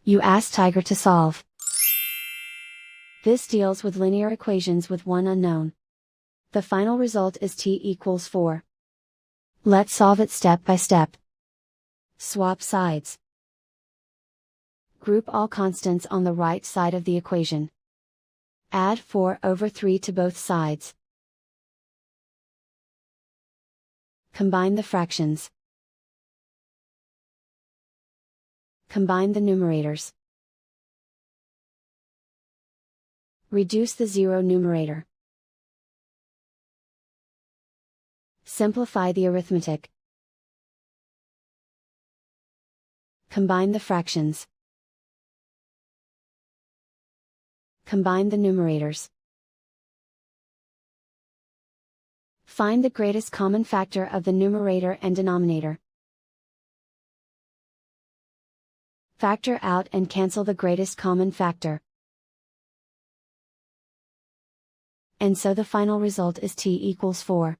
You ask Tiger to solve. This deals with linear equations with one unknown. The final result is t=4. Let's solve it step by step. Swap sides. Group all constants on the right side of the equation. Add 4/3 to both sides. Combine the fractions. Combine the numerators. Reduce the zero numerator. Simplify the arithmetic. Combine the fractions. Combine the numerators. Find the greatest common factor of the numerator and denominator. Factor out and cancel the greatest common factor. And so the final result is t=4.